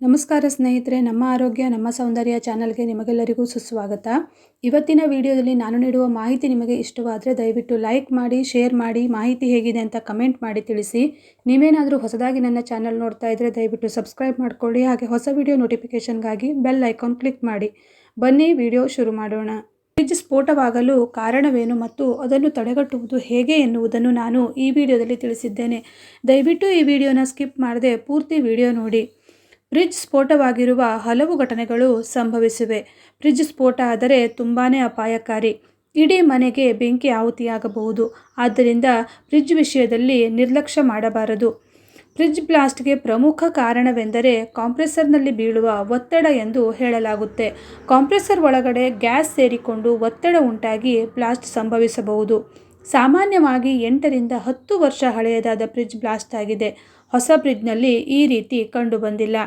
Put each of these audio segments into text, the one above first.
ನಮಸ್ಕಾರ ಸ್ನೇಹಿತರೆ, ನಮ್ಮ ಆರೋಗ್ಯ ನಮ್ಮ ಸೌಂದರ್ಯ ಚಾನಲ್ಗೆ ನಿಮಗೆಲ್ಲರಿಗೂ ಸುಸ್ವಾಗತ. ಇವತ್ತಿನ ವಿಡಿಯೋದಲ್ಲಿ ನಾನು ನೀಡುವ ಮಾಹಿತಿ ನಿಮಗೆ ಇಷ್ಟವಾದರೆ ದಯವಿಟ್ಟು ಲೈಕ್ ಮಾಡಿ, ಶೇರ್ ಮಾಡಿ, ಮಾಹಿತಿ ಹೇಗಿದೆ ಅಂತ ಕಮೆಂಟ್ ಮಾಡಿ ತಿಳಿಸಿ. ನೀವೇನಾದರೂ ಹೊಸದಾಗಿ ನನ್ನ ಚಾನಲ್ ನೋಡ್ತಾ ಇದ್ದರೆ ದಯವಿಟ್ಟು ಸಬ್ಸ್ಕ್ರೈಬ್ ಮಾಡ್ಕೊಳ್ಳಿ. ಹಾಗೆ ಹೊಸ ವಿಡಿಯೋ ನೋಟಿಫಿಕೇಷನ್ಗಾಗಿ ಬೆಲ್ ಐಕಾನ್ ಕ್ಲಿಕ್ ಮಾಡಿ. ಬನ್ನಿ ವಿಡಿಯೋ ಶುರು ಮಾಡೋಣ. ಫ್ರಿಡ್ಜ್ ಸ್ಫೋಟವಾಗಲು ಕಾರಣವೇನು ಮತ್ತು ಅದನ್ನು ತಡೆಗಟ್ಟುವುದು ಹೇಗೆ ಎನ್ನುವುದನ್ನು ನಾನು ಈ ವಿಡಿಯೋದಲ್ಲಿ ತಿಳಿಸಿದ್ದೇನೆ. ದಯವಿಟ್ಟು ಈ ವಿಡಿಯೋನ ಸ್ಕಿಪ್ ಮಾಡದೆ ಪೂರ್ತಿ ವಿಡಿಯೋ ನೋಡಿ. ಫ್ರಿಡ್ಜ್ ಸ್ಫೋಟವಾಗಿರುವ ಹಲವು ಘಟನೆಗಳು ಸಂಭವಿಸಿವೆ. ಫ್ರಿಡ್ಜ್ ಸ್ಫೋಟ ಆದರೆ ತುಂಬಾ ಅಪಾಯಕಾರಿ. ಇಡೀ ಮನೆಗೆ ಬೆಂಕಿ ಆಹುತಿಯಾಗಬಹುದು. ಆದ್ದರಿಂದ ಫ್ರಿಡ್ಜ್ ವಿಷಯದಲ್ಲಿ ನಿರ್ಲಕ್ಷ್ಯ ಮಾಡಬಾರದು. ಫ್ರಿಡ್ಜ್ ಬ್ಲಾಸ್ಟ್ಗೆ ಪ್ರಮುಖ ಕಾರಣವೆಂದರೆ ಕಾಂಪ್ರೆಸರ್ನಲ್ಲಿ ಬೀಳುವ ಒತ್ತಡ ಎಂದು ಹೇಳಲಾಗುತ್ತೆ. ಕಾಂಪ್ರೆಸರ್ ಒಳಗಡೆ ಗ್ಯಾಸ್ ಸೇರಿಕೊಂಡು ಒತ್ತಡ ಉಂಟಾಗಿ ಬ್ಲಾಸ್ಟ್ ಸಂಭವಿಸಬಹುದು. ಸಾಮಾನ್ಯವಾಗಿ 8 ರಿಂದ 10 ವರ್ಷ ಹಳೆಯದಾದ ಫ್ರಿಡ್ಜ್ ಬ್ಲಾಸ್ಟ್ ಆಗಿದೆ. ಹೊಸ ಫ್ರಿಡ್ಜ್ನಲ್ಲಿ ಈ ರೀತಿ ಕಂಡುಬಂದಿಲ್ಲ.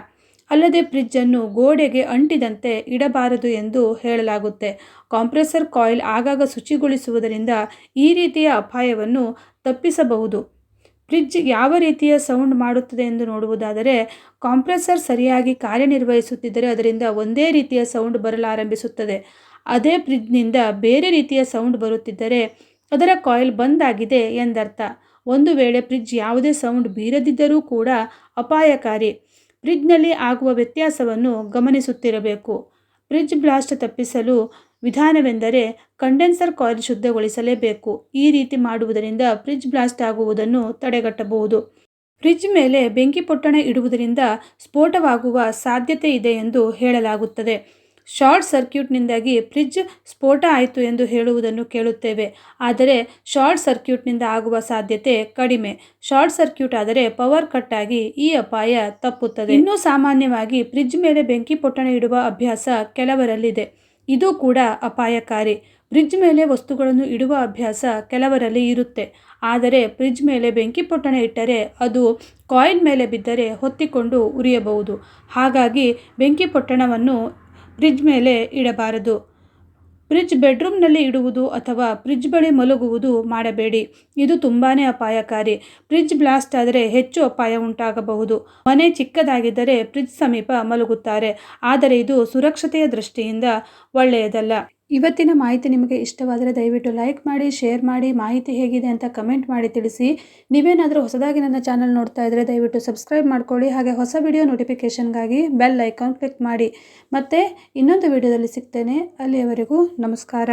ಅಲ್ಲದೆ ಫ್ರಿಡ್ಜನ್ನು ಗೋಡೆಗೆ ಅಂಟಿದಂತೆ ಇಡಬಾರದು ಎಂದು ಹೇಳಲಾಗುತ್ತೆ. ಕಾಂಪ್ರೆಸರ್ ಕಾಯಿಲ್ ಆಗಾಗ ಶುಚಿಗೊಳಿಸುವುದರಿಂದ ಈ ರೀತಿಯ ಅಪಾಯವನ್ನು ತಪ್ಪಿಸಬಹುದು. ಫ್ರಿಡ್ಜ್ ಯಾವ ರೀತಿಯ ಸೌಂಡ್ ಮಾಡುತ್ತದೆ ಎಂದು ನೋಡುವುದಾದರೆ, ಕಾಂಪ್ರೆಸರ್ ಸರಿಯಾಗಿ ಕಾರ್ಯನಿರ್ವಹಿಸುತ್ತಿದ್ದರೆ ಅದರಿಂದ ಒಂದೇ ರೀತಿಯ ಸೌಂಡ್ ಬರಲಾರಂಭಿಸುತ್ತದೆ. ಅದೇ ಫ್ರಿಡ್ಜ್ನಿಂದ ಬೇರೆ ರೀತಿಯ ಸೌಂಡ್ ಬರುತ್ತಿದ್ದರೆ ಅದರ ಕಾಯಿಲ್ ಬಂದ್ ಆಗಿದೆ ಎಂದರ್ಥ. ಒಂದು ವೇಳೆ ಫ್ರಿಡ್ಜ್ ಯಾವುದೇ ಸೌಂಡ್ ಬೀರದಿದ್ದರೂ ಕೂಡ ಅಪಾಯಕಾರಿ. ಫ್ರಿಡ್ಜ್ನಲ್ಲಿ ಆಗುವ ವ್ಯತ್ಯಾಸವನ್ನು ಗಮನಿಸುತ್ತಿರಬೇಕು. ಫ್ರಿಡ್ಜ್ ಬ್ಲಾಸ್ಟ್ ತಪ್ಪಿಸಲು ವಿಧಾನವೆಂದರೆ ಕಂಡೆನ್ಸರ್ ಕಾಯಿಲ್ ಶುದ್ಧಗೊಳಿಸಲೇಬೇಕು. ಈ ರೀತಿ ಮಾಡುವುದರಿಂದ ಫ್ರಿಡ್ಜ್ ಬ್ಲಾಸ್ಟ್ ಆಗುವುದನ್ನು ತಡೆಗಟ್ಟಬಹುದು. ಫ್ರಿಡ್ಜ್ ಮೇಲೆ ಬೆಂಕಿ ಪೊಟ್ಟಣ ಇಡುವುದರಿಂದ ಸ್ಫೋಟವಾಗುವ ಸಾಧ್ಯತೆ ಇದೆ ಎಂದು ಹೇಳಲಾಗುತ್ತದೆ. ಶಾರ್ಟ್ ಸರ್ಕ್ಯೂಟ್ನಿಂದಾಗಿ ಫ್ರಿಡ್ಜ್ ಸ್ಫೋಟ ಆಯಿತು ಎಂದು ಹೇಳುವುದನ್ನು ಕೇಳುತ್ತೇವೆ. ಆದರೆ ಶಾರ್ಟ್ ಸರ್ಕ್ಯೂಟ್ನಿಂದ ಆಗುವ ಸಾಧ್ಯತೆ ಕಡಿಮೆ. ಶಾರ್ಟ್ ಸರ್ಕ್ಯೂಟ್ ಆದರೆ ಪವರ್ ಕಟ್ ಆಗಿ ಈ ಅಪಾಯ ತಪ್ಪುತ್ತದೆ. ಇನ್ನೂ ಸಾಮಾನ್ಯವಾಗಿ ಫ್ರಿಡ್ಜ್ ಮೇಲೆ ಬೆಂಕಿ ಪೊಟ್ಟಣ ಇಡುವ ಅಭ್ಯಾಸ ಕೆಲವರಲ್ಲಿದೆ. ಇದು ಕೂಡ ಅಪಾಯಕಾರಿ. ಫ್ರಿಡ್ಜ್ ಮೇಲೆ ವಸ್ತುಗಳನ್ನು ಇಡುವ ಅಭ್ಯಾಸ ಕೆಲವರಲ್ಲಿ ಇರುತ್ತೆ. ಆದರೆ ಫ್ರಿಡ್ಜ್ ಮೇಲೆ ಬೆಂಕಿ ಪೊಟ್ಟಣ ಇಟ್ಟರೆ ಅದು ಕಾಯಿಲ್ ಮೇಲೆ ಬಿದ್ದರೆ ಹೊತ್ತಿಕೊಂಡು ಉರಿಯಬಹುದು. ಹಾಗಾಗಿ ಬೆಂಕಿ ಪೊಟ್ಟಣವನ್ನು ಫ್ರಿಡ್ಜ್ ಮೇಲೆ ಇಡಬಾರದು. ಫ್ರಿಡ್ಜ್ ಬೆಡ್ರೂಮ್ನಲ್ಲಿ ಇಡುವುದು ಅಥವಾ ಫ್ರಿಡ್ಜ್ ಬಳಿ ಮಲಗುವುದು ಮಾಡಬೇಡಿ. ಇದು ತುಂಬಾ ಅಪಾಯಕಾರಿ. ಫ್ರಿಡ್ಜ್ ಬ್ಲಾಸ್ಟ್ ಆದರೆ ಹೆಚ್ಚು ಅಪಾಯ ಉಂಟಾಗಬಹುದು. ಮನೆ ಚಿಕ್ಕದಾಗಿದ್ದರೆ ಫ್ರಿಡ್ಜ್ ಸಮೀಪ ಮಲಗುತ್ತಾರೆ. ಆದರೆ ಇದು ಸುರಕ್ಷತೆಯ ದೃಷ್ಟಿಯಿಂದ ಒಳ್ಳೆಯದಲ್ಲ. ಇವತ್ತಿನ ಮಾಹಿತಿ ನಿಮಗೆ ಇಷ್ಟವಾದರೆ ದಯವಿಟ್ಟು ಲೈಕ್ ಮಾಡಿ, ಶೇರ್ ಮಾಡಿ, ಮಾಹಿತಿ ಹೇಗಿದೆ ಅಂತ ಕಮೆಂಟ್ ಮಾಡಿ ತಿಳಿಸಿ. ನೀವೇನಾದರೂ ಹೊಸದಾಗಿ ನನ್ನ ಚಾನಲ್ ನೋಡ್ತಾ ಇದ್ದರೆ ದಯವಿಟ್ಟು ಸಬ್ಸ್ಕ್ರೈಬ್ ಮಾಡ್ಕೊಳ್ಳಿ. ಹಾಗೆ ಹೊಸ ವಿಡಿಯೋ ನೋಟಿಫಿಕೇಷನ್ಗಾಗಿ ಬೆಲ್ ಐಕಾನ್ ಕ್ಲಿಕ್ ಮಾಡಿ. ಮತ್ತೆ ಇನ್ನೊಂದು ವಿಡಿಯೋದಲ್ಲಿ ಸಿಗ್ತೇನೆ. ಅಲ್ಲಿಯವರೆಗೂ ನಮಸ್ಕಾರ.